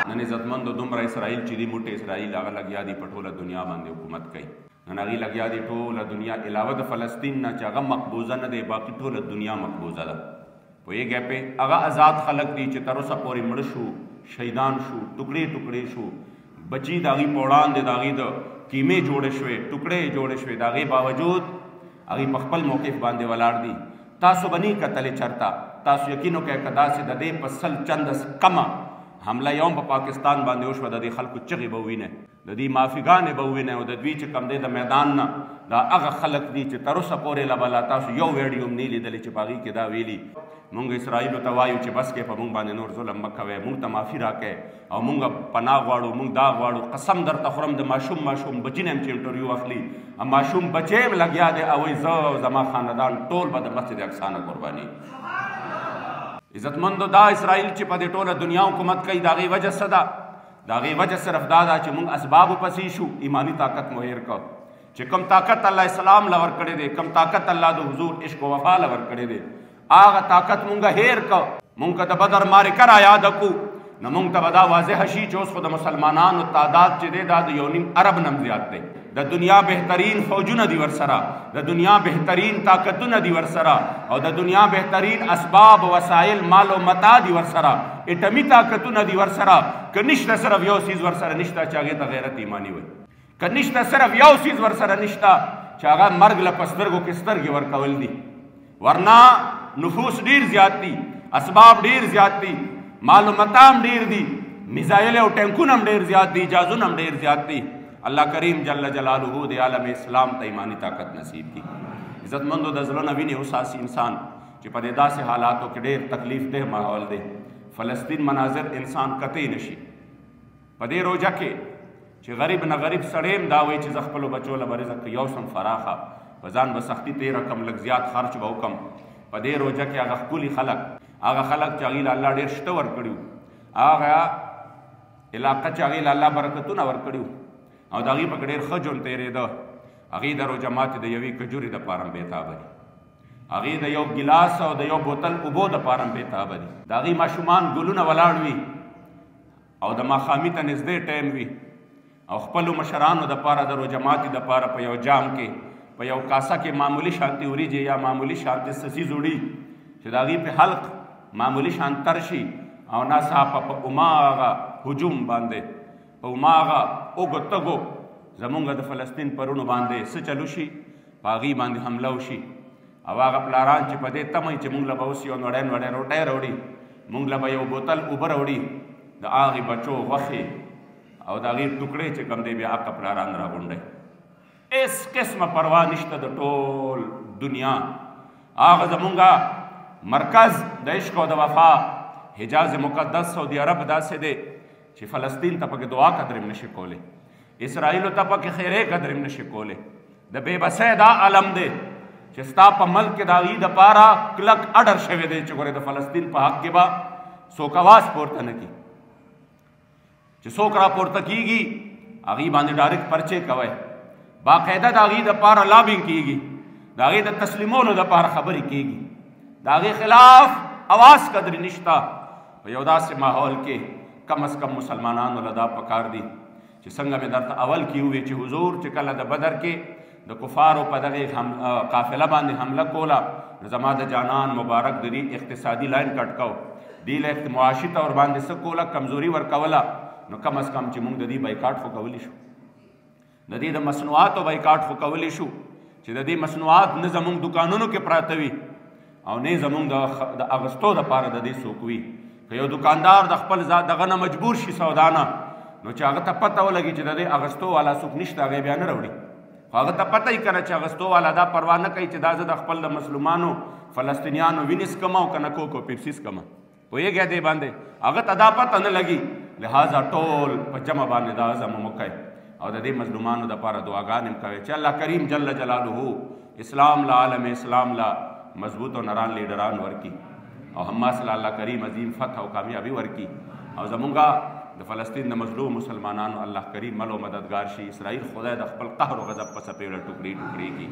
نن عزتمندو دومره اسرائیل چې دی موټی اسرائیل هغه لګیا دی په ټوله دنیا باندې حکومت کوي. نن هغې لګیا دی ټوله دنیا علاوه د فلسطین نه چې هغه مقبوضه نه دی باقي ټوله دنیا مقبوضه ده. پوهېږئ پې هغه آزاد خلک دي چې تر اوسه پورې مړه شو، شهیدان شو، ټوکړې ټوکړې شو، بچي د هغې په وړاندې د هغې د کیمې جوړې شوې، ټوکړې جوړې شوې، د هغې باوجود هغې په خپل موقف باندې ولاړ دي. تاسو به نه کتلې چرته، تاسو یقین وکړئ که داسې د دې په سل چنده کمه حمله یو په پاکستان باندې وشوه د دې خلکو چغې به ووینئ، د دې مافیګانې به ووینئ او د دوی چې کوم دی د میدان نه دا هغه خلک دي چې تر اوسه پورې له بله تاسو یو ویډیو هم نه لیدلی چې په هغې کې دا ویلي مونږ اسرائیلو ته وایو چې بس کې په مونږ باندې نور ظلم مه کوئ، مونږ ته معافي راکئ او مونږ پناه غواړو، مونږ دا غواړو. قسم درته خورم د ماشوم بچي نه هم چې انټرویو اخلي ماشوم بچی هم لګیا دی او وایي زه او زما خاندان ټول به د مسجد اقصا نه قرباني. عزتمندو دا اسرائیل چې په دې ټوله دنیا حکومت کوي د هغې وجه څه ده؟ د هغې وجه صرف دا ده چې مونږ اسبابو پسې شو، ایماني طاقت مو هېر کړ چې کوم طاقت الله اسلام له ورکړی دی، کوم طاقت الله د حضور عشق و وفا له ورکړی دی، هغه طاقت مونږ هېر کړ. مونږ که د بدر معرکه را یاده کړو نو مونږ ته به دا واضحه شي چې اوس خو د مسلمانانو تعداد چې دی دا د 1.5 ارب نه زیات دی. د دنیا بهترین فوجونه دي ورسره، د دنیا بهترین طاقتونه دي ورسره او د دنیا بهترین اسباب وسایل مال و متاع دي ورسره، اټمي طاقتونه دي ورسره. که نشته صرف یو څیز ورسره نشته چې هغې ته غیرت ایماني وایي، که نشته صرف یو څیز ورسره نشته چې هغه مرګ له په سترګو کې سترګې ورکول دي. ورنه نفوس ډیر زیات دي، اسباب ډیر زیات دي، مال و متاع هم ډیر دي، میزایل او ټینکونه هم ډیر زیات دي، جازونه هم ډیر زیات دي. الله کریم جل جلاله د عالم اسلام ته ایمانی طاقت نصیب کړي. عزتمندو د زړه نه وینې وساسي انسان چې په دې داسې حالاتو کې ډېر تکلیف ده ماحول دی. فلسطین مناظر انسان قطعی نشي. په دې روژه کې چې غریب نه غریب سړی هم دا وایي چې زه خپلو بچو له به رزق یو سم فراخه په ځان به سختي تېره کړم، لږ زیات خرچ به وکړم. په دې روژه کې هغه ښکلي خلک، هغه خلک چې هغې له الله ډېر شته ورکړي وو، هغه علاقه چې هغې له الله برکتونه ورکړي وو او د هغې پکې ډېر ښه ژوند تېرېده، هغې د روژه ماتې د یوې کجورې دپاره هم بېتابه دي، هغې د یو ګیلاس او د یو بوتل اوبو دپاره هم بېتابه دي. د هغې ماشومان ګلونه ولاړ وي او د ماښامي ته نږدې ټایم وي او خپلو مشرانو دپاره د روژه ماتې دپاره په یو جام کې په یو کاسه کې معمولي شانتې وریجې یا معمولي شانتې سسیز وړي چې د هغې پې حلق معمولي شان تر شي او ناڅاپه په هماغه هجوم باندې په هماغه اوږو تږو زمونږ د فلسطین پرونو باندې څه چلو شي، په هغې باندې حمله وشي او هغه پلاران چې په دې تمه چې مونږ له به اوس یو نوړی نوړی روټۍ راوړي، مونږ له به یو بوتل اوبه راوړي، د هغې بچو غوښې او د هغې ټوکړې چې کوم دی بیا هغه پلاران راغونډئ. هېڅ قسمه پروا نشته د ټول دنیا. هغه زمونږ مرکز د عشق او د وفا حجاز مقدس سعودي عرب داسې دی چې فلسطین ته پکې دعا قدر هم نشي کولی، اسرائیلو ته پکې خیرې قدر هم نشي کولی. د بې بسۍ دا عالم دی چې ستا په ملک کې د هغې دپاره کلک اډر شوی دی چې ګورې د فلسطین په حق کې به څوک اواز پورته نه کړي، چې څوک راپورته کېږي هغې باندې ډایرکټ پرچې کوئ، باقاعده د هغې دپاره لابینګ کېږي، د هغې د تسلیمولو دپاره خبرې کېږي، د هغې خلاف اواز قدرې نشته. په یو داسې ماحول کې کم از کم مسلمانانو له دا پکار دي چې څنګه مې درته اول کې وویل چې حضور چې کله د بدر کې د کفارو په دغې قافله باندې حمله کوله نو زما د جانان مبارک د دې اقتصادي لاین کټ کو، دې له معاشي طور باندې څه کوله کمزوري ورکوله، نو کم از کم چې موږ د دې بایکاټ خو کولی شو، د دې د مصنوعاتو بایکاټ خو کولی شو چې د دې مصنوعات نه زموږ دکانونو کې پراته وي او نه زموږ د اغوستو دپاره د دې څوک وي. که یو دکاندار د خپل ذات دغه نه مجبور شي سودا نه نو چې هغه ته پته ولګي چې د دې اغوستو والا څوک نشته هغه بیا نه راوړي، خو هغه ته پته یې که نه چې اغوستو والا دا پروا نه کوي چې دا زه د خپل د مظلومانو فلسطینیانو وینې څکم او که نه کوک او پیپسي څکم، پوهېږئ دې باندې هغه ته دا پته نه لګي. لہذا ټول په جمع باندې دا عزم وکئ او د دې مظلومانو دپاره دعاګانې هم کوئ چې الله کریم جل جلاله اسلام له عالم اسلام له مضبوط او نران لیډران ورکي او حماس له الله کریم عظیم فتح او کامیابي ورکي او زمونږ د فلسطین د مظلوم مسلمانانو الله کریم مل او مددگار شي. اسرائیل خدای د خپل قهر او غضب په څپېړه ټوکړې ټوکړې کړي.